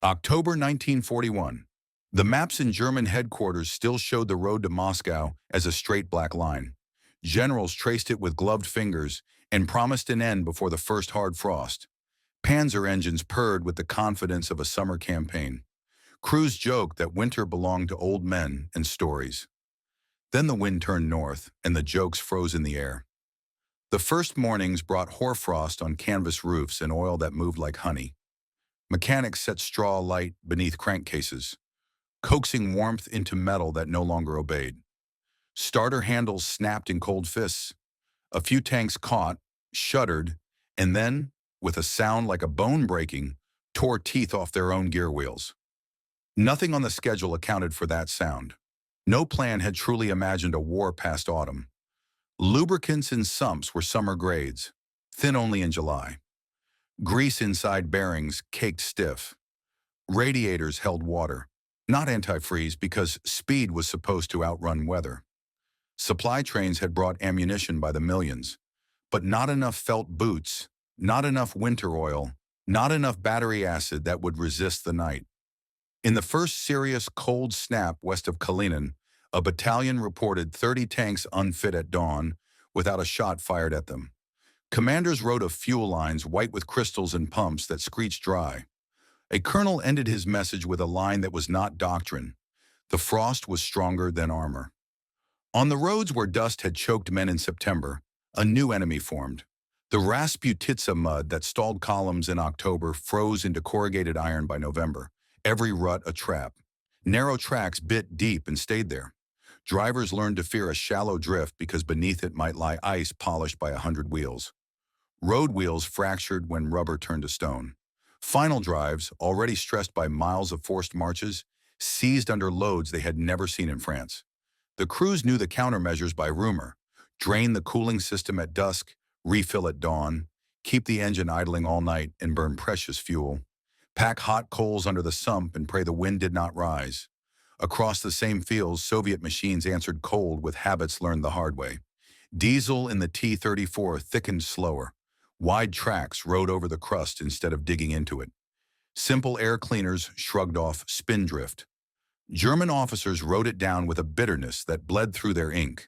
October 1941. The maps in German headquarters still showed the road to Moscow as a straight black line. Generals traced it with gloved fingers and promised an end before the first hard frost. Panzer engines purred with the confidence of a summer campaign. Crews joked that winter belonged to old men and stories. Then the wind turned north, and the jokes froze in the air. The first mornings brought hoarfrost on canvas roofs and oil that moved like honey. Mechanics set straw alight beneath crankcases, coaxing warmth into metal that no longer obeyed. Starter handles snapped in cold fists. A few tanks caught, shuddered, and then, with a sound like a bone breaking, tore teeth off their own gear wheels. Nothing on the schedule accounted for that sound. No plan had truly imagined a war past autumn. Lubricants in sumps were summer grades, thin only in July. Grease inside bearings caked stiff. Radiators held water, not antifreeze because speed was supposed to outrun weather. Supply trains had brought ammunition by the millions, but not enough felt boots, not enough winter oil, not enough battery acid that would resist the night. In the first serious cold snap west of Kalinin, a battalion reported 30 tanks unfit at dawn without a shot fired at them. Commanders wrote of fuel lines white with crystals and pumps that screeched dry. A colonel ended his message with a line that was not doctrine. The frost was stronger than armor. On the roads where dust had choked men in September, a new enemy formed. The Rasputitsa mud that stalled columns in October froze into corrugated iron by November, every rut a trap. Narrow tracks bit deep and stayed there. Drivers learned to fear a shallow drift because beneath it might lie ice polished by 100 wheels. Road wheels fractured when rubber turned to stone. Final drives, already stressed by miles of forced marches, seized under loads they had never seen in France. The crews knew the countermeasures by rumor: drain the cooling system at dusk, refill at dawn, keep the engine idling all night and burn precious fuel, pack hot coals under the sump and pray the wind did not rise. Across the same fields, Soviet machines answered cold with habits learned the hard way. Diesel in the T-34 thickened slower. Wide tracks rode over the crust instead of digging into it. Simple air cleaners shrugged off spindrift. German officers wrote it down with a bitterness that bled through their ink.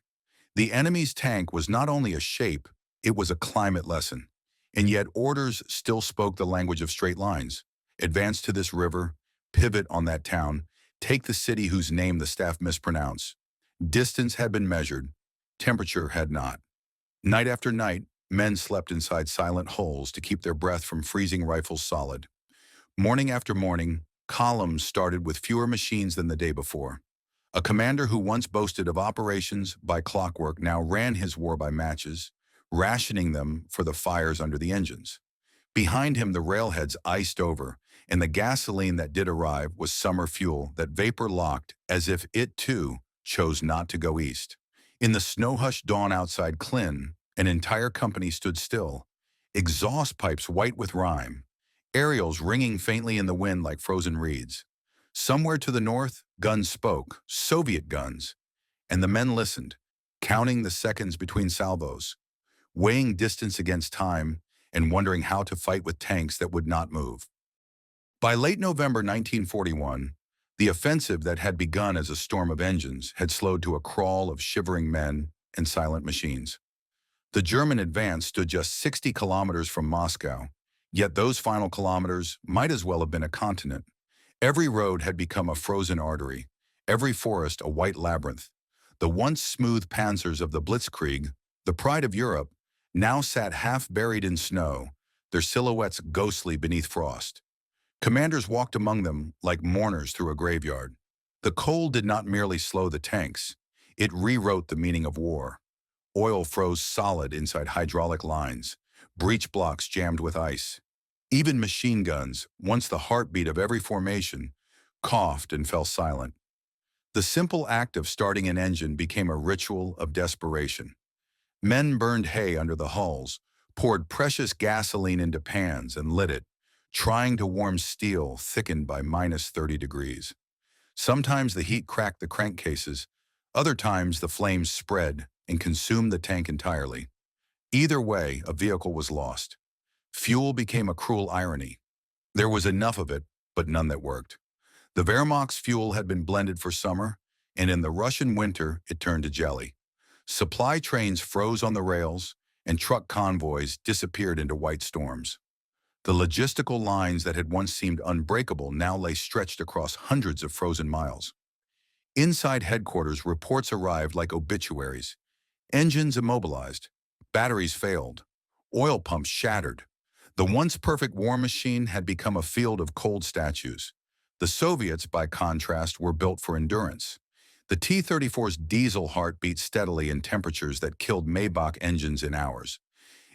The enemy's tank was not only a shape, it was a climate lesson. And yet orders still spoke the language of straight lines. Advance to this river, pivot on that town, take the city whose name the staff mispronounced. Distance had been measured, temperature had not. Night after night, men slept inside silent holes to keep their breath from freezing rifles solid. Morning after morning, columns started with fewer machines than the day before. A commander who once boasted of operations by clockwork now ran his war by matches, rationing them for the fires under the engines. Behind him, the railheads iced over, and the gasoline that did arrive was summer fuel that vapor-locked as if it, too, chose not to go east. In the snow-hushed dawn outside Klin, an entire company stood still, exhaust pipes white with rime, aerials ringing faintly in the wind like frozen reeds. Somewhere to the north, guns spoke, Soviet guns, and the men listened, counting the seconds between salvos, weighing distance against time, and wondering how to fight with tanks that would not move. By late November 1941, the offensive that had begun as a storm of engines had slowed to a crawl of shivering men and silent machines. The German advance stood just 60 kilometers from Moscow, yet those final kilometers might as well have been a continent. Every road had become a frozen artery, every forest a white labyrinth. The once smooth panzers of the Blitzkrieg, the pride of Europe, now sat half buried in snow, their silhouettes ghostly beneath frost. Commanders walked among them like mourners through a graveyard. The cold did not merely slow the tanks, it rewrote the meaning of war. Oil froze solid inside hydraulic lines, breech blocks jammed with ice. Even machine guns, once the heartbeat of every formation, coughed and fell silent. The simple act of starting an engine became a ritual of desperation. Men burned hay under the hulls, poured precious gasoline into pans and lit it, trying to warm steel thickened by minus 30 degrees. Sometimes the heat cracked the crankcases, other times the flames spread and consumed the tank entirely. Either way, a vehicle was lost. Fuel became a cruel irony. There was enough of it, but none that worked. The Wehrmacht's fuel had been blended for summer, and in the Russian winter it turned to jelly. Supply trains froze on the rails, and truck convoys disappeared into white storms. The logistical lines that had once seemed unbreakable now lay stretched across hundreds of frozen miles. Inside headquarters, reports arrived like obituaries. Engines immobilized, batteries failed, oil pumps shattered. The once perfect war machine had become a field of cold statues. The Soviets, by contrast, were built for endurance. The T-34's diesel heart beat steadily in temperatures that killed Maybach engines in hours.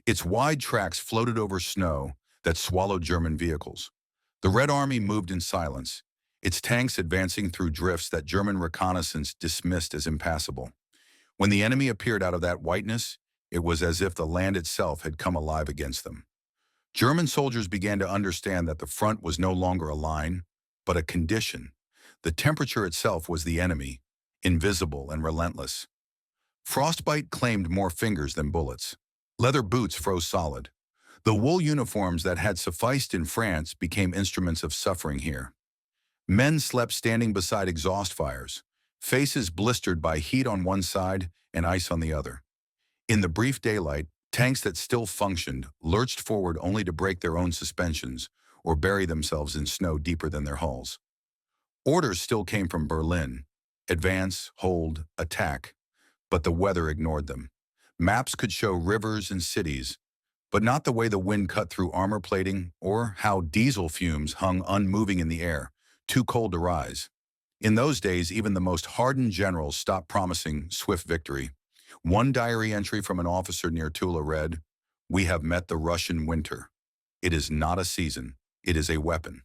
Its wide tracks floated over snow that swallowed German vehicles. The Red Army moved in silence, its tanks advancing through drifts that German reconnaissance dismissed as impassable. When the enemy appeared out of that whiteness, it was as if the land itself had come alive against them. German soldiers began to understand that the front was no longer a line, but a condition. The temperature itself was the enemy, invisible and relentless. Frostbite claimed more fingers than bullets. Leather boots froze solid. The wool uniforms that had sufficed in France became instruments of suffering here. Men slept standing beside exhaust fires, faces blistered by heat on one side and ice on the other. In the brief daylight, tanks that still functioned lurched forward only to break their own suspensions or bury themselves in snow deeper than their hulls. Orders still came from Berlin: advance, hold, attack, but the weather ignored them. Maps could show rivers and cities, but not the way the wind cut through armor plating or how diesel fumes hung unmoving in the air, too cold to rise. In those days, even the most hardened generals stopped promising swift victory. One diary entry from an officer near Tula read, "We have met the Russian winter. It is not a season, it is a weapon."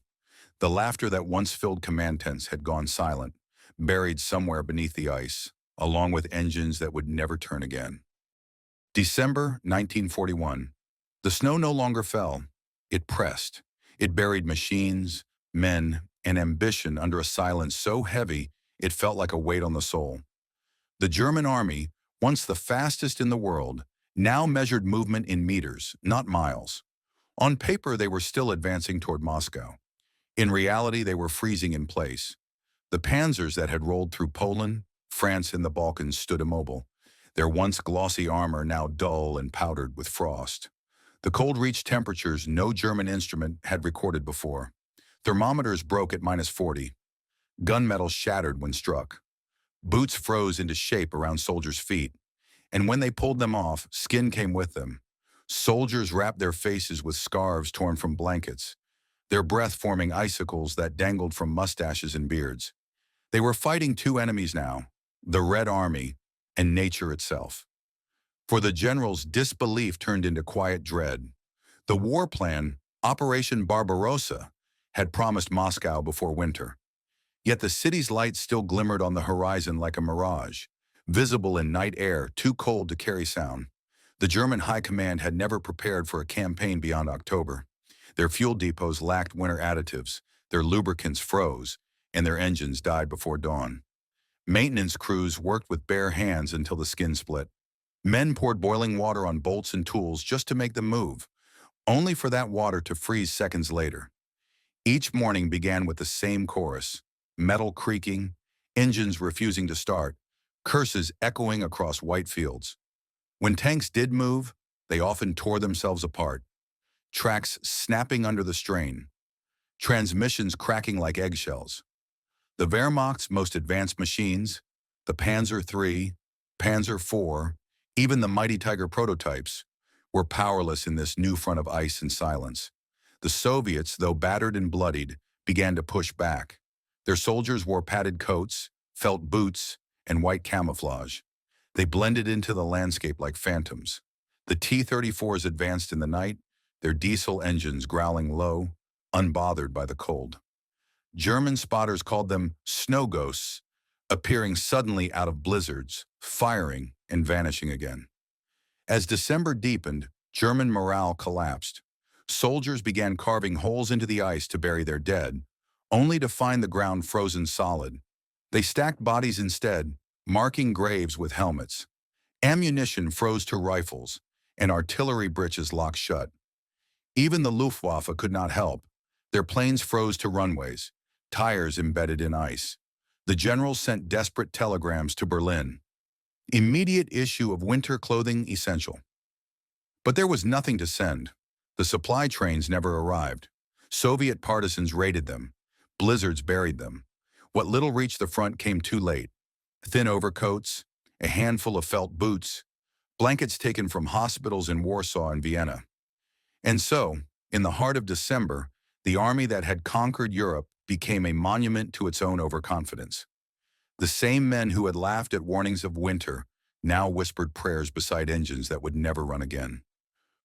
The laughter that once filled command tents had gone silent, buried somewhere beneath the ice, along with engines that would never turn again. December 1941. The snow no longer fell. It pressed. It buried machines, men, and ambition under a silence so heavy it felt like a weight on the soul. The German army, once the fastest in the world, now measured movement in meters, not miles. On paper, they were still advancing toward Moscow. In reality, they were freezing in place. The panzers that had rolled through Poland, France, and the Balkans stood immobile, their once glossy armor now dull and powdered with frost. The cold reached temperatures no German instrument had recorded before. Thermometers broke at -40. Gunmetal shattered when struck. Boots froze into shape around soldiers' feet, and when they pulled them off, skin came with them. Soldiers wrapped their faces with scarves torn from blankets, their breath forming icicles that dangled from mustaches and beards. They were fighting two enemies now, the Red Army and nature itself. For the generals, disbelief turned into quiet dread. The war plan, Operation Barbarossa, had promised Moscow before winter. Yet the city's lights still glimmered on the horizon like a mirage, visible in night air too cold to carry sound. The German high command had never prepared for a campaign beyond October. Their fuel depots lacked winter additives, their lubricants froze, and their engines died before dawn. Maintenance crews worked with bare hands until the skin split. Men poured boiling water on bolts and tools just to make them move, only for that water to freeze seconds later. Each morning began with the same chorus: metal creaking, engines refusing to start, curses echoing across white fields. When tanks did move, they often tore themselves apart, tracks snapping under the strain, transmissions cracking like eggshells. The Wehrmacht's most advanced machines, the Panzer III, Panzer IV, even the mighty Tiger prototypes, were powerless in this new front of ice and silence. The Soviets, though battered and bloodied, began to push back. Their soldiers wore padded coats, felt boots, and white camouflage. They blended into the landscape like phantoms. The T-34s advanced in the night, their diesel engines growling low, unbothered by the cold. German spotters called them snow ghosts, appearing suddenly out of blizzards, firing and vanishing again. As December deepened, German morale collapsed. Soldiers began carving holes into the ice to bury their dead, only to find the ground frozen solid. They stacked bodies instead, marking graves with helmets. Ammunition froze to rifles, and artillery breeches locked shut. Even the Luftwaffe could not help. Their planes froze to runways, tires embedded in ice. The generals sent desperate telegrams to Berlin. Immediate issue of winter clothing essential. But there was nothing to send. The supply trains never arrived. Soviet partisans raided them. Blizzards buried them. What little reached the front came too late. Thin overcoats, a handful of felt boots, blankets taken from hospitals in Warsaw and Vienna. And so, in the heart of December, the army that had conquered Europe became a monument to its own overconfidence. The same men who had laughed at warnings of winter now whispered prayers beside engines that would never run again.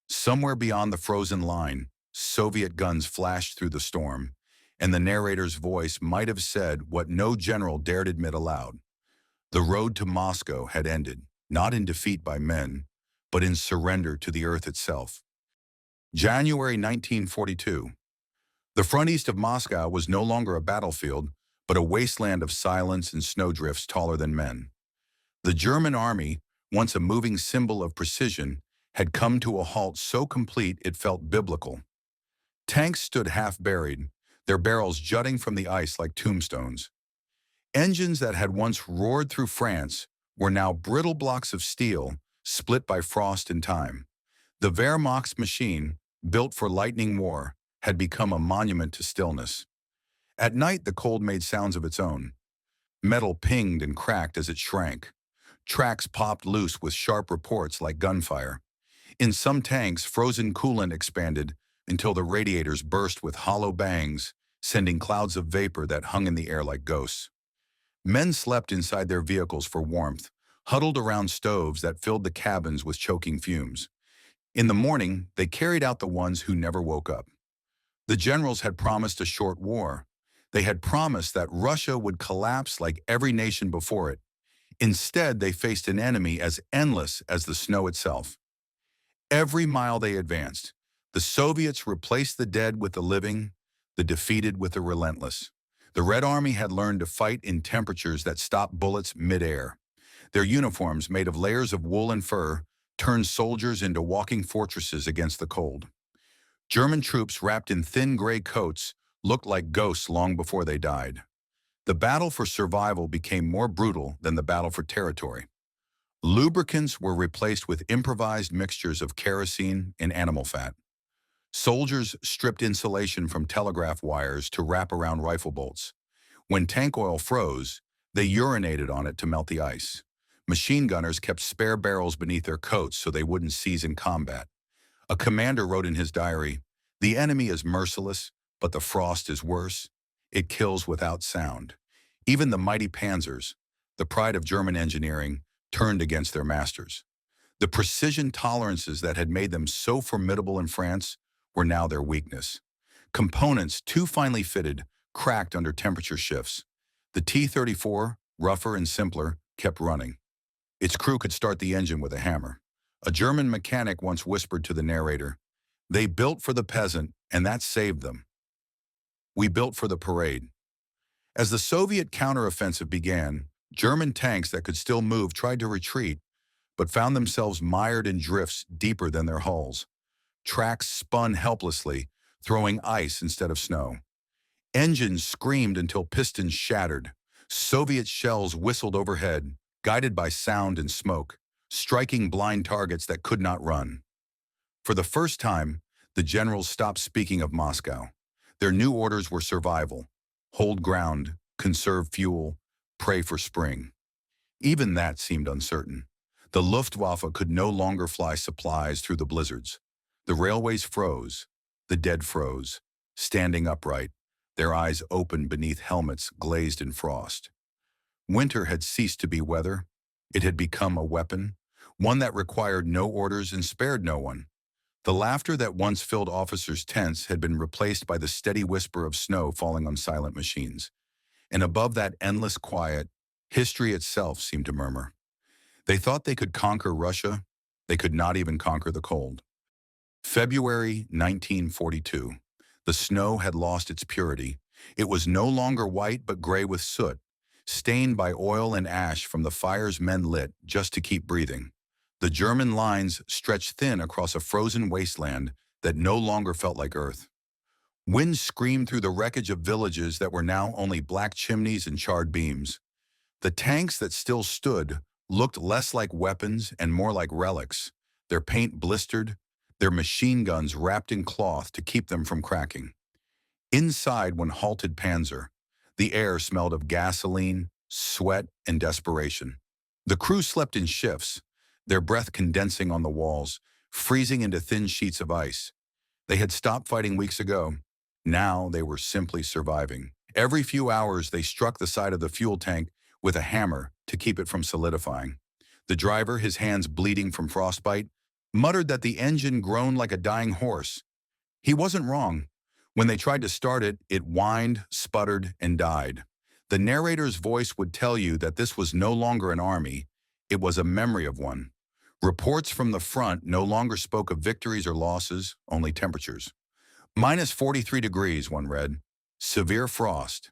Somewhere beyond the frozen line, Soviet guns flashed through the storm, and the narrator's voice might have said what no general dared admit aloud. The road to Moscow had ended, not in defeat by men, but in surrender to the earth itself. January 1942. The front east of Moscow was no longer a battlefield, but a wasteland of silence and snowdrifts taller than men. The German army, once a moving symbol of precision, had come to a halt so complete it felt biblical. Tanks stood half-buried, their barrels jutting from the ice like tombstones. Engines that had once roared through France were now brittle blocks of steel, split by frost and time. The Wehrmacht's machine, built for lightning war, had become a monument to stillness. At night, the cold made sounds of its own. Metal pinged and cracked as it shrank. Tracks popped loose with sharp reports like gunfire. In some tanks, frozen coolant expanded until the radiators burst with hollow bangs, sending clouds of vapor that hung in the air like ghosts. Men slept inside their vehicles for warmth, huddled around stoves that filled the cabins with choking fumes. In the morning, they carried out the ones who never woke up. The generals had promised a short war. They had promised that Russia would collapse like every nation before it. Instead, they faced an enemy as endless as the snow itself. Every mile they advanced, the Soviets replaced the dead with the living, the defeated with the relentless. The Red Army had learned to fight in temperatures that stopped bullets mid-air. Their uniforms, made of layers of wool and fur, turned soldiers into walking fortresses against the cold. German troops wrapped in thin gray coats looked like ghosts long before they died. The battle for survival became more brutal than the battle for territory. Lubricants were replaced with improvised mixtures of kerosene and animal fat. Soldiers stripped insulation from telegraph wires to wrap around rifle bolts. When tank oil froze, they urinated on it to melt the ice. Machine gunners kept spare barrels beneath their coats so they wouldn't seize in combat. A commander wrote in his diary, "The enemy is merciless, but the frost is worse. It kills without sound." Even the mighty panzers, the pride of German engineering, turned against their masters. The precision tolerances that had made them so formidable in France were now their weakness. Components, too finely fitted, cracked under temperature shifts. The T-34, rougher and simpler, kept running. Its crew could start the engine with a hammer. A German mechanic once whispered to the narrator, "They built for the peasant, and that saved them. We built for the parade." As the Soviet counteroffensive began, German tanks that could still move tried to retreat, but found themselves mired in drifts deeper than their hulls. Tracks spun helplessly, throwing ice instead of snow. Engines screamed until pistons shattered. Soviet shells whistled overhead, guided by sound and smoke, striking blind targets that could not run. For the first time, the generals stopped speaking of Moscow. Their new orders were survival: hold ground, conserve fuel, pray for spring. Even that seemed uncertain. The Luftwaffe could no longer fly supplies through the blizzards. The railways froze. The dead froze, standing upright, their eyes open beneath helmets glazed in frost. Winter had ceased to be weather. It had become a weapon, one that required no orders and spared no one. The laughter that once filled officers' tents had been replaced by the steady whisper of snow falling on silent machines. And above that endless quiet, history itself seemed to murmur. They thought they could conquer Russia. They could not even conquer the cold. February 1942. The snow had lost its purity. It was no longer white but gray with soot, stained by oil and ash from the fires men lit just to keep breathing. The German lines stretched thin across a frozen wasteland that no longer felt like earth. Wind screamed through the wreckage of villages that were now only black chimneys and charred beams. The tanks that still stood looked less like weapons and more like relics, their paint blistered, their machine guns wrapped in cloth to keep them from cracking. Inside one halted Panzer, the air smelled of gasoline, sweat, and desperation. The crew slept in shifts, their breath condensing on the walls, freezing into thin sheets of ice. They had stopped fighting weeks ago. Now they were simply surviving. Every few hours they struck the side of the fuel tank with a hammer to keep it from solidifying. The driver, his hands bleeding from frostbite, muttered that the engine groaned like a dying horse. He wasn't wrong. When they tried to start it, it whined, sputtered, and died. The narrator's voice would tell you that this was no longer an army, it was a memory of one. Reports from the front no longer spoke of victories or losses, only temperatures. Minus 43 degrees, one read. Severe frost.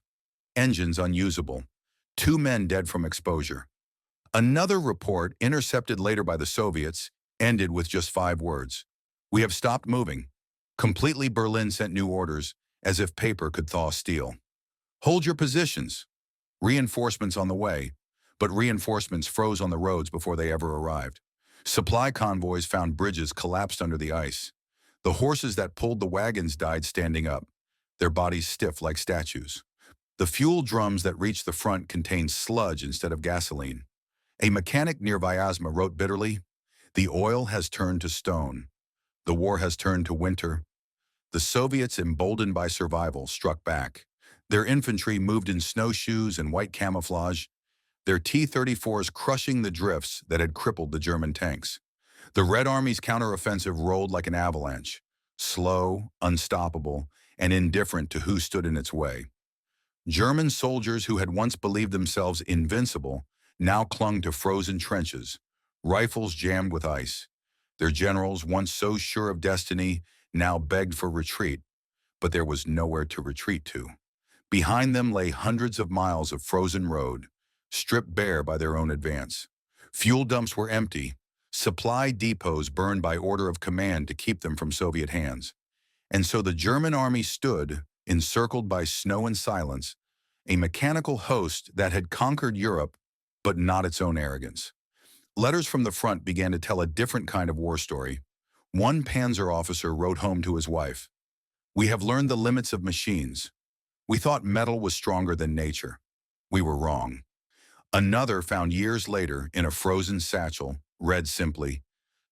Engines unusable. 2 men dead from exposure. Another report, intercepted later by the Soviets, ended with just 5 words. We have stopped moving. Completely Berlin sent new orders, as if paper could thaw steel. Hold your positions. Reinforcements on the way, but reinforcements froze on the roads before they ever arrived. Supply convoys found bridges collapsed under the ice. The horses that pulled the wagons died standing up, their bodies stiff like statues. The fuel drums that reached the front contained sludge instead of gasoline. A mechanic near Vyazma wrote bitterly, "The oil has turned to stone. The war has turned to winter." The Soviets, emboldened by survival, struck back. Their infantry moved in snowshoes and white camouflage, their T-34s crushing the drifts that had crippled the German tanks. The Red Army's counteroffensive rolled like an avalanche, slow, unstoppable, and indifferent to who stood in its way. German soldiers who had once believed themselves invincible now clung to frozen trenches, rifles jammed with ice. Their generals, once so sure of destiny, now begged for retreat, but there was nowhere to retreat to. Behind them lay hundreds of miles of frozen road, stripped bare by their own advance. Fuel dumps were empty, supply depots burned by order of command to keep them from Soviet hands. And so the German army stood, encircled by snow and silence, a mechanical host that had conquered Europe, but not its own arrogance. Letters from the front began to tell a different kind of war story. One panzer officer wrote home to his wife, "We have learned the limits of machines. We thought metal was stronger than nature. We were wrong." Another, found years later in a frozen satchel, read simply,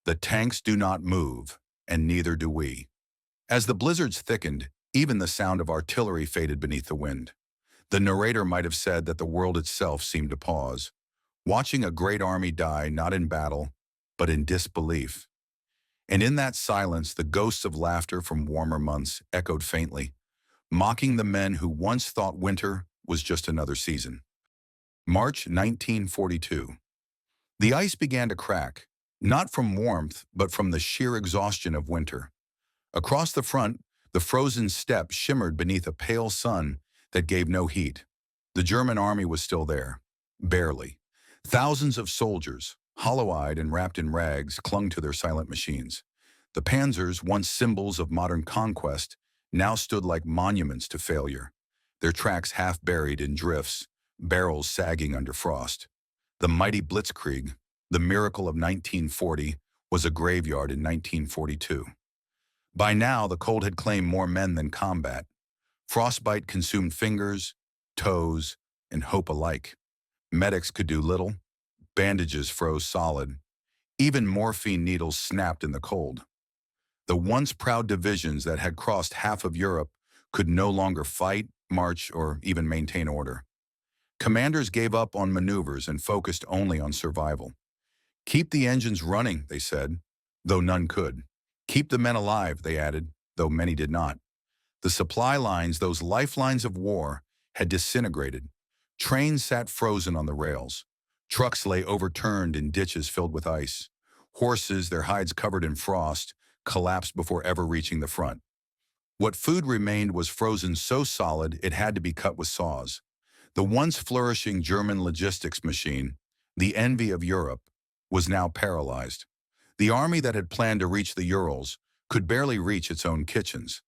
"The tanks do not move, and neither do we." As the blizzards thickened, even the sound of artillery faded beneath the wind. The narrator might have said that the world itself seemed to pause, watching a great army die not in battle, but in disbelief. And in that silence, the ghosts of laughter from warmer months echoed faintly, mocking the men who once thought winter was just another season. March 1942. The ice began to crack, not from warmth, but from the sheer exhaustion of winter. Across the front, the frozen steppe shimmered beneath a pale sun that gave no heat. The German army was still there, barely. Thousands of soldiers, hollow-eyed and wrapped in rags, clung to their silent machines. The panzers, once symbols of modern conquest, now stood like monuments to failure, their tracks half buried in drifts, barrels sagging under frost. The mighty Blitzkrieg, the miracle of 1940, was a graveyard in 1942. By now, the cold had claimed more men than combat. Frostbite consumed fingers, toes, and hope alike. Medics could do little. Bandages froze solid. Even morphine needles snapped in the cold. The once proud divisions that had crossed half of Europe could no longer fight, march, or even maintain order. Commanders gave up on maneuvers and focused only on survival. "Keep the engines running," they said, though none could. "Keep the men alive," they added, though many did not. The supply lines, those lifelines of war, had disintegrated. Trains sat frozen on the rails. Trucks lay overturned in ditches filled with ice. Horses, their hides covered in frost, collapsed before ever reaching the front. What food remained was frozen so solid it had to be cut with saws. The once flourishing German logistics machine, the envy of Europe, was now paralyzed. The army that had planned to reach the Urals could barely reach its own kitchens.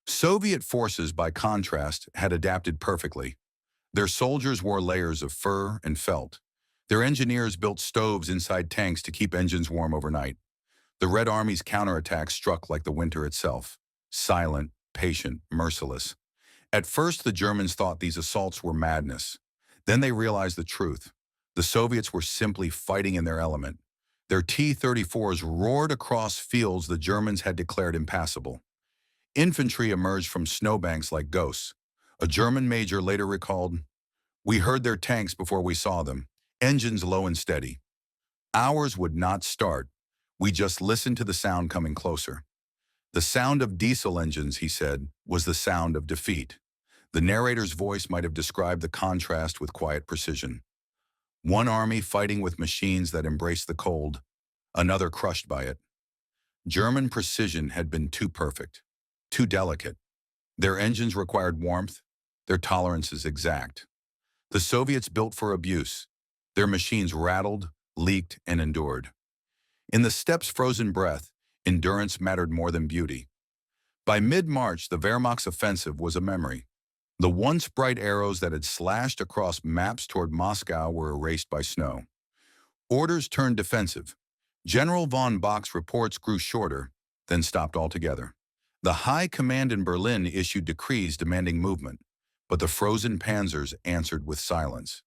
Soviet forces, by contrast, had adapted perfectly. Their soldiers wore layers of fur and felt. Their engineers built stoves inside tanks to keep engines warm overnight. The Red Army's counterattack struck like the winter itself, silent, patient, merciless. At first, the Germans thought these assaults were madness. Then they realized the truth. The Soviets were simply fighting in their element. Their T-34s roared across fields the Germans had declared impassable. Infantry emerged from snowbanks like ghosts. A German major later recalled, "We heard their tanks before we saw them, engines low and steady. Ours would not start. We just listened to the sound coming closer." The sound of diesel engines, he said, was the sound of defeat. The narrator's voice might have described the contrast with quiet precision. One army fighting with machines that embraced the cold, another crushed by it. German precision had been too perfect, too delicate. Their engines required warmth, their tolerances exact. The Soviets built for abuse. Their machines rattled, leaked, and endured. In the steppes' frozen breath, endurance mattered more than beauty. By mid-March, the Wehrmacht's offensive was a memory. The once bright arrows that had slashed across maps toward Moscow were erased by snow. Orders turned defensive. General von Bock's reports grew shorter, then stopped altogether. The High Command in Berlin issued decrees demanding movement, but the frozen panzers answered with silence.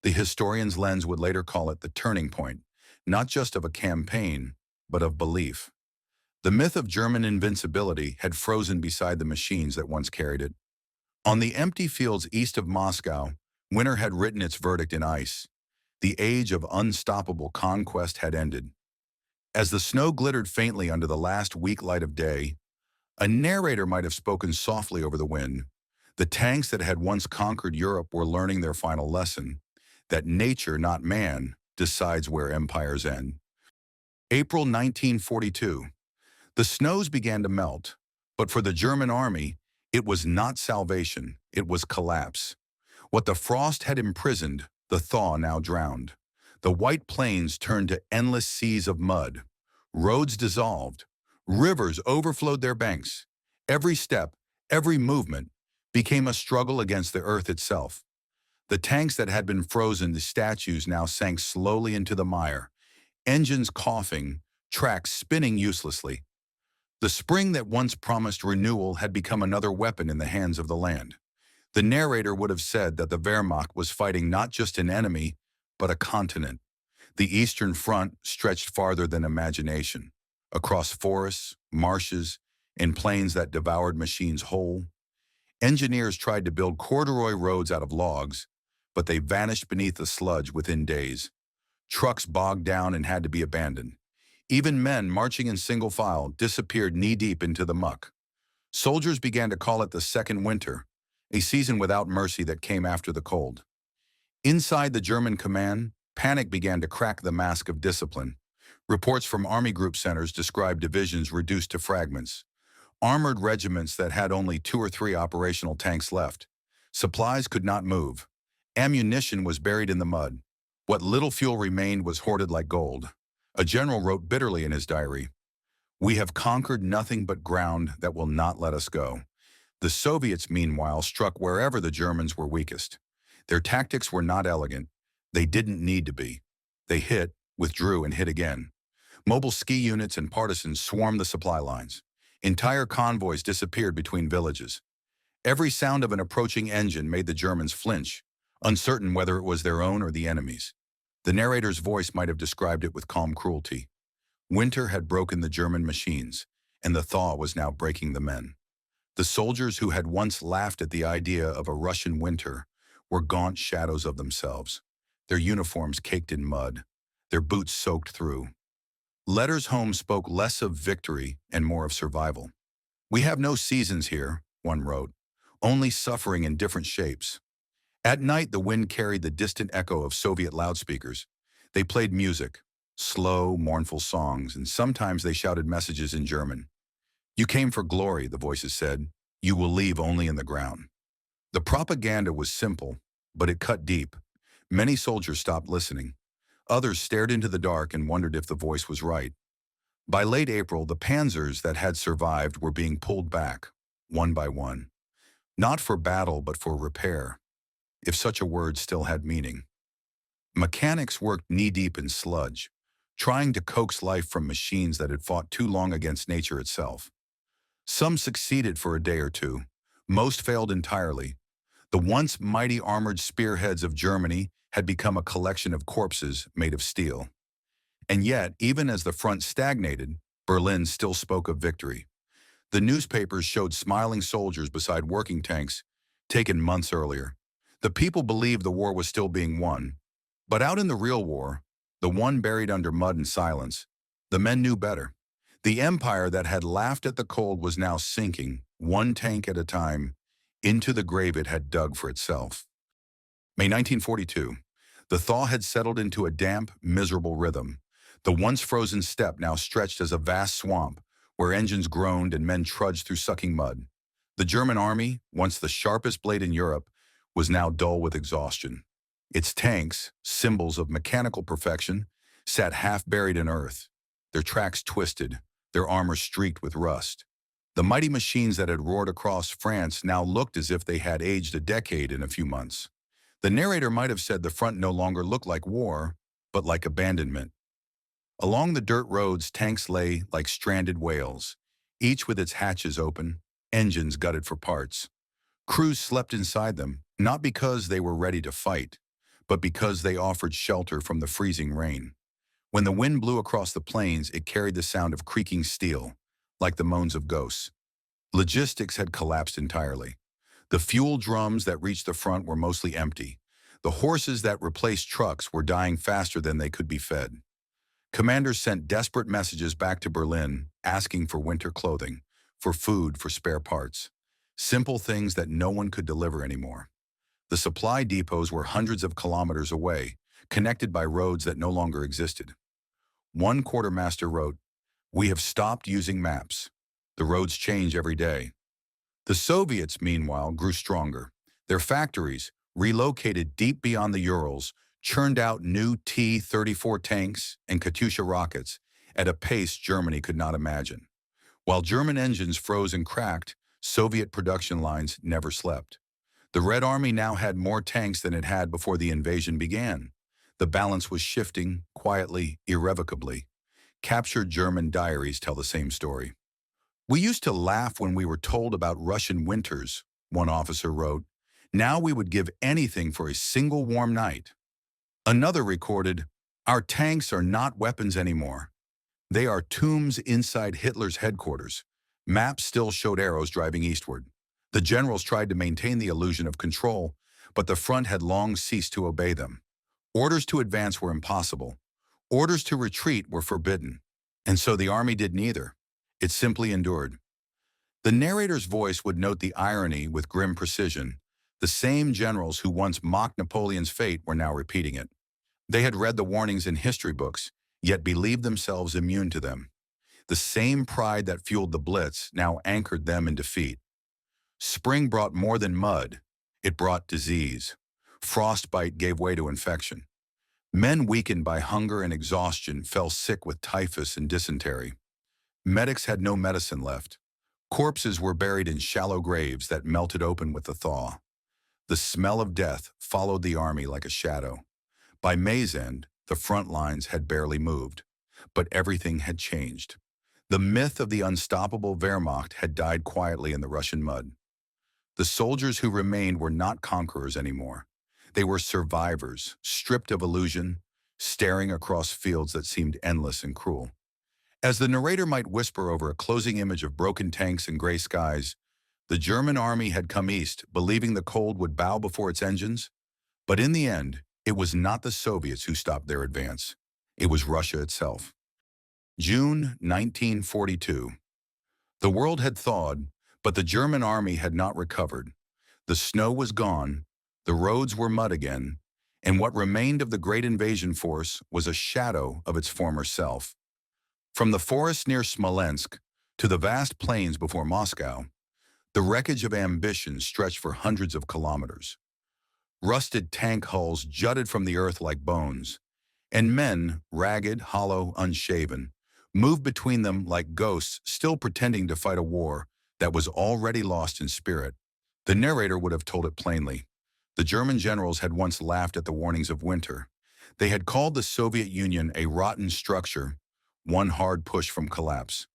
The historian's lens would later call it the turning point, not just of a campaign, but of belief. The myth of German invincibility had frozen beside the machines that once carried it. On the empty fields east of Moscow, winter had written its verdict in ice. The age of unstoppable conquest had ended. As the snow glittered faintly under the last weak light of day, a narrator might have spoken softly over the wind. The tanks that had once conquered Europe were learning their final lesson, that nature, not man, decides where empires end. April 1942. The snows began to melt, but for the German army, it was not salvation, it was collapse. What the frost had imprisoned, the thaw now drowned. The white plains turned to endless seas of mud. Roads dissolved. Rivers overflowed their banks. Every step, every movement, became a struggle against the earth itself. The tanks that had been frozen to statues now sank slowly into the mire, engines coughing, tracks spinning uselessly. The spring that once promised renewal had become another weapon in the hands of the land. The narrator would have said that the Wehrmacht was fighting not just an enemy, but a continent. The Eastern Front stretched farther than imagination, across forests, marshes, and plains that devoured machines whole. Engineers tried to build corduroy roads out of logs, but they vanished beneath the sludge within days. Trucks bogged down and had to be abandoned. Even men marching in single file disappeared knee-deep into the muck. Soldiers began to call it the second winter, a season without mercy that came after the cold. Inside the German command, panic began to crack the mask of discipline. Reports from Army Group centers described divisions reduced to fragments. Armored regiments that had only 2 or 3 operational tanks left. Supplies could not move. Ammunition was buried in the mud. What little fuel remained was hoarded like gold. A general wrote bitterly in his diary, "We have conquered nothing but ground that will not let us go." The Soviets, meanwhile, struck wherever the Germans were weakest. Their tactics were not elegant. They didn't need to be. They hit, withdrew, and hit again. Mobile ski units and partisans swarmed the supply lines. Entire convoys disappeared between villages. Every sound of an approaching engine made the Germans flinch, uncertain whether it was their own or the enemy's. The narrator's voice might have described it with calm cruelty. Winter had broken the German machines, and the thaw was now breaking the men. The soldiers who had once laughed at the idea of a Russian winter were gaunt shadows of themselves, their uniforms caked in mud, their boots soaked through. Letters home spoke less of victory and more of survival. "We have no seasons here," one wrote, "only suffering in different shapes." At night, the wind carried the distant echo of Soviet loudspeakers. They played music, slow, mournful songs, and sometimes they shouted messages in German. "You came for glory," the voices said. "You will leave only in the ground." The propaganda was simple, but it cut deep. Many soldiers stopped listening. Others stared into the dark and wondered if the voice was right. By late April, the panzers that had survived were being pulled back. one by one. Not for battle, but for repair, if such a word still had meaning. Mechanics worked knee-deep in sludge, trying to coax life from machines that had fought too long against nature itself. Some succeeded for a day or two. Most failed entirely. The once mighty armored spearheads of Germany had become a collection of corpses made of steel. And yet, even as the front stagnated, Berlin still spoke of victory. The newspapers showed smiling soldiers beside working tanks, taken months earlier. The people believed the war was still being won. But out in the real war, the one buried under mud and silence, the men knew better. The empire that had laughed at the cold was now sinking, one tank at a time, into the grave it had dug for itself. May 1942. The thaw had settled into a damp, miserable rhythm. The once frozen steppe now stretched as a vast swamp, where engines groaned and men trudged through sucking mud. The German army, once the sharpest blade in Europe, was now dull with exhaustion. Its tanks, symbols of mechanical perfection, sat half buried in earth, their tracks twisted, their armor streaked with rust. The mighty machines that had roared across France now looked as if they had aged a decade in a few months. The narrator might have said the front no longer looked like war, but like abandonment. Along the dirt roads, tanks lay like stranded whales, each with its hatches open, engines gutted for parts. Crews slept inside them, not because they were ready to fight, but because they offered shelter from the freezing rain. When the wind blew across the plains, it carried the sound of creaking steel, like the moans of ghosts. Logistics had collapsed entirely. The fuel drums that reached the front were mostly empty. The horses that replaced trucks were dying faster than they could be fed. Commanders sent desperate messages back to Berlin, asking for winter clothing, for food, for spare parts. Simple things that no one could deliver anymore. The supply depots were hundreds of kilometers away, connected by roads that no longer existed. One quartermaster wrote, "We have stopped using maps. The roads change every day." The Soviets, meanwhile, grew stronger. Their factories, relocated deep beyond the Urals, churned out new T-34 tanks and Katyusha rockets at a pace Germany could not imagine. While German engines froze and cracked, Soviet production lines never slept. The Red Army now had more tanks than it had before the invasion began. The balance was shifting, quietly, irrevocably. Captured German diaries tell the same story. "We used to laugh when we were told about Russian winters," one officer wrote. "Now we would give anything for a single warm night." Another recorded, "Our tanks are not weapons anymore. They are tombs inside Hitler's headquarters." Maps still showed arrows driving eastward. The generals tried to maintain the illusion of control, but the front had long ceased to obey them. Orders to advance were impossible. Orders to retreat were forbidden. And so the army did neither. It simply endured. The narrator's voice would note the irony with grim precision. The same generals who once mocked Napoleon's fate were now repeating it. They had read the warnings in history books, yet believed themselves immune to them. The same pride that fueled the Blitz now anchored them in defeat. Spring brought more than mud. It brought disease. Frostbite gave way to infection. Men weakened by hunger and exhaustion fell sick with typhus and dysentery. Medics had no medicine left. Corpses were buried in shallow graves that melted open with the thaw. The smell of death followed the army like a shadow. By May's end, the front lines had barely moved, but everything had changed. The myth of the unstoppable Wehrmacht had died quietly in the Russian mud. The soldiers who remained were not conquerors anymore. They were survivors, stripped of illusion, staring across fields that seemed endless and cruel. As the narrator might whisper over a closing image of broken tanks and gray skies, the German army had come east, believing the cold would bow before its engines. But in the end, it was not the Soviets who stopped their advance. It was Russia itself. June 1942. The world had thawed, but the German army had not recovered. The snow was gone, the roads were mud again, and what remained of the great invasion force was a shadow of its former self. From the forests near Smolensk to the vast plains before Moscow, the wreckage of ambition stretched for hundreds of kilometers. Rusted tank hulls jutted from the earth like bones, and men, ragged, hollow, unshaven, moved between them like ghosts still pretending to fight a war that was already lost in spirit. The narrator would have told it plainly. The German generals had once laughed at the warnings of winter. They had called the Soviet Union a rotten structure, one hard push from collapse.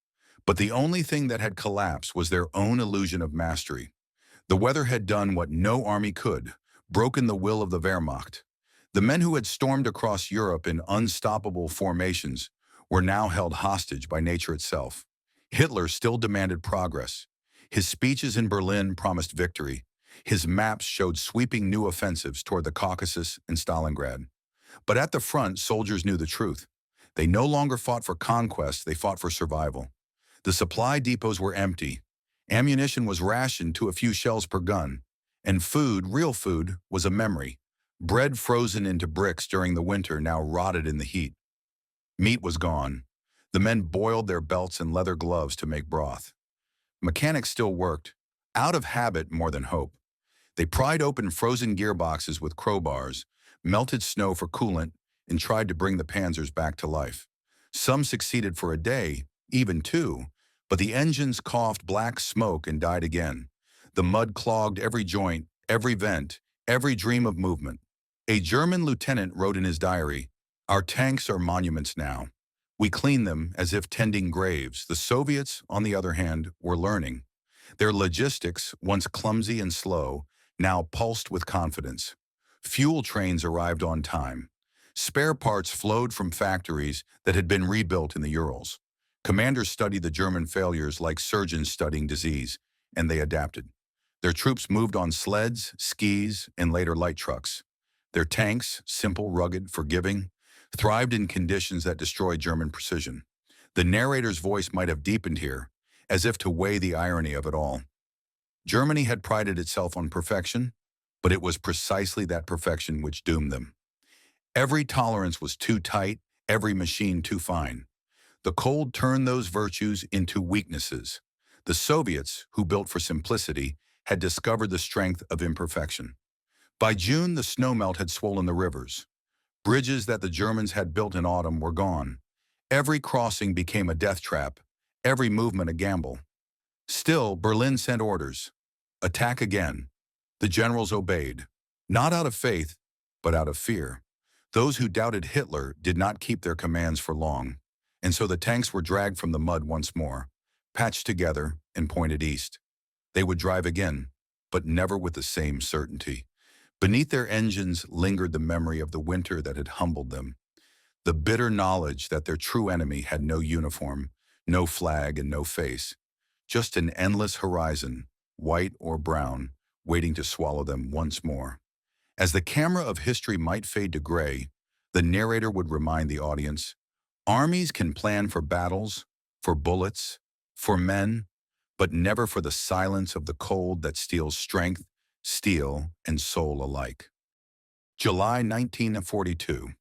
But the only thing that had collapsed was their own illusion of mastery. The weather had done what no army could, broken the will of the Wehrmacht. The men who had stormed across Europe in unstoppable formations were now held hostage by nature itself. Hitler still demanded progress. His speeches in Berlin promised victory. His maps showed sweeping new offensives toward the Caucasus and Stalingrad. But at the front, soldiers knew the truth. They no longer fought for conquest, they fought for survival. The supply depots were empty. Ammunition was rationed to a few shells per gun. And food, real food, was a memory. Bread frozen into bricks during the winter now rotted in the heat. Meat was gone. The men boiled their belts and leather gloves to make broth. Mechanics still worked, out of habit more than hope. They pried open frozen gearboxes with crowbars, melted snow for coolant, and tried to bring the Panzers back to life. Some succeeded for a day, even two, but the engines coughed black smoke and died again. The mud clogged every joint, every vent, every dream of movement. A German lieutenant wrote in his diary, "Our tanks are monuments now. We clean them as if tending graves." The Soviets, on the other hand, were learning. Their logistics, once clumsy and slow, now pulsed with confidence. Fuel trains arrived on time. Spare parts flowed from factories that had been rebuilt in the Urals. Commanders studied the German failures like surgeons studying disease, and they adapted. Their troops moved on sleds, skis, and later light trucks. Their tanks, simple, rugged, forgiving, thrived in conditions that destroyed German precision. The narrator's voice might have deepened here, as if to weigh the irony of it all. Germany had prided itself on perfection, but it was precisely that perfection which doomed them. Every tolerance was too tight, every machine too fine. The cold turned those virtues into weaknesses. The Soviets, who built for simplicity, had discovered the strength of imperfection. By June, the snowmelt had swollen the rivers. Bridges that the Germans had built in autumn were gone. Every crossing became a death trap, every movement a gamble. Still, Berlin sent orders. Attack again. The generals obeyed, not out of faith, but out of fear. Those who doubted Hitler did not keep their commands for long, and so the tanks were dragged from the mud once more, patched together and pointed east. They would drive again, but never with the same certainty. Beneath their engines lingered the memory of the winter that had humbled them, the bitter knowledge that their true enemy had no uniform, no flag, and no face, just an endless horizon, white or brown, waiting to swallow them once more. As the camera of history might fade to gray, the narrator would remind the audience, armies can plan for battles, for bullets, for men, but never for the silence of the cold that steals strength, steel, and soul alike. July 1942.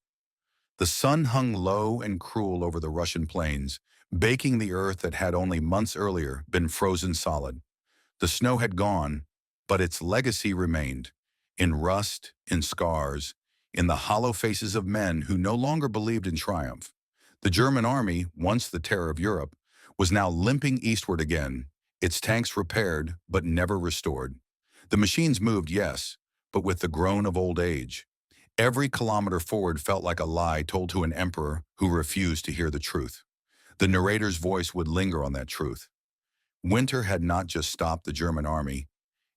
The sun hung low and cruel over the Russian plains, baking the earth that had only months earlier been frozen solid. The snow had gone, but its legacy remained, in rust, in scars, in the hollow faces of men who no longer believed in triumph. The German army, once the terror of Europe, was now limping eastward again, its tanks repaired but never restored. The machines moved, yes, but with the groan of old age. Every kilometer forward felt like a lie told to an emperor who refused to hear the truth. The narrator's voice would linger on that truth. Winter had not just stopped the German army,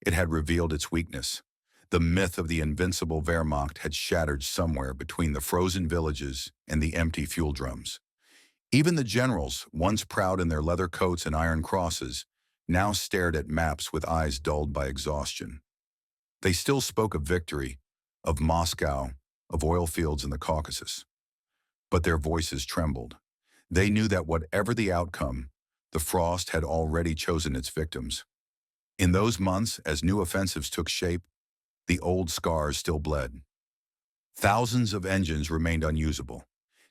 it had revealed its weakness. The myth of the invincible Wehrmacht had shattered somewhere between the frozen villages and the empty fuel drums. Even the generals, once proud in their leather coats and iron crosses, now stared at maps with eyes dulled by exhaustion. They still spoke of victory, of Moscow, of oil fields in the Caucasus. But their voices trembled. They knew that whatever the outcome, the frost had already chosen its victims. In those months, as new offensives took shape, the old scars still bled. Thousands of engines remained unusable.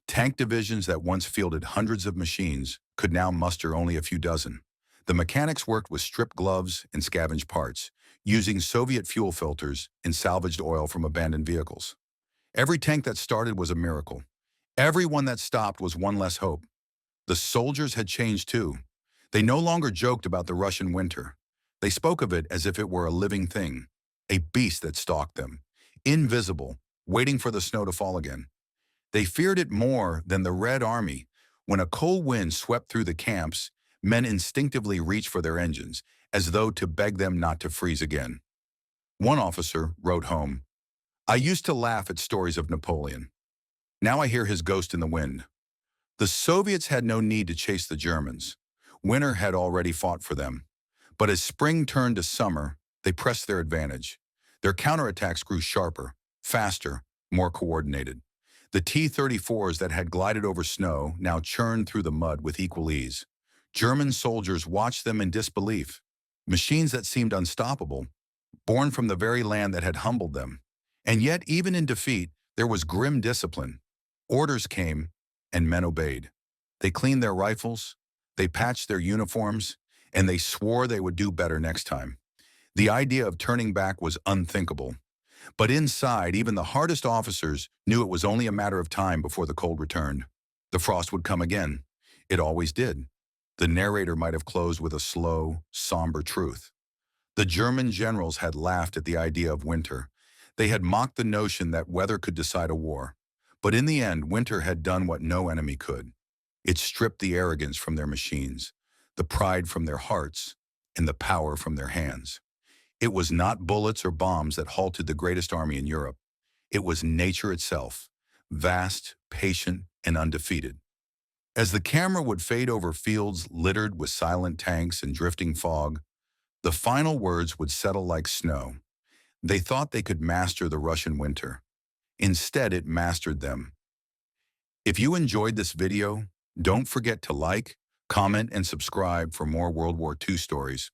Tank divisions that once fielded hundreds of machines could now muster only a few dozen. The mechanics worked with stripped gloves and scavenged parts, using Soviet fuel filters and salvaged oil from abandoned vehicles. Every tank that started was a miracle. Every one that stopped was one less hope. The soldiers had changed too. They no longer joked about the Russian winter. They spoke of it as if it were a living thing, a beast that stalked them, invisible, waiting for the snow to fall again. They feared it more than the Red Army. When a cold wind swept through the camps, men instinctively reached for their engines, as though to beg them not to freeze again. One officer wrote home, "I used to laugh at stories of Napoleon. Now I hear his ghost in the wind." The Soviets had no need to chase the Germans. Winter had already fought for them. But as spring turned to summer, they pressed their advantage. Their counterattacks grew sharper, faster, more coordinated. The T-34s that had glided over snow now churned through the mud with equal ease. German soldiers watched them in disbelief. Machines that seemed unstoppable, born from the very land that had humbled them. And yet, even in defeat, there was grim discipline. Orders came, and men obeyed. They cleaned their rifles, they patched their uniforms, and they swore they would do better next time. The idea of turning back was unthinkable. But inside, even the hardest officers knew it was only a matter of time before the cold returned. The frost would come again. It always did. The narrator might have closed with a slow, somber truth. The German generals had laughed at the idea of winter. They had mocked the notion that weather could decide a war. But in the end, winter had done what no enemy could. It stripped the arrogance from their machines, the pride from their hearts, and the power from their hands. It was not bullets or bombs that halted the greatest army in Europe. It was nature itself, vast, patient, and undefeated. As the camera would fade over fields littered with silent tanks and drifting fog, the final words would settle like snow. They thought they could master the Russian winter. Instead, it mastered them. If you enjoyed this video, don't forget to like, comment, and subscribe for more World War II stories.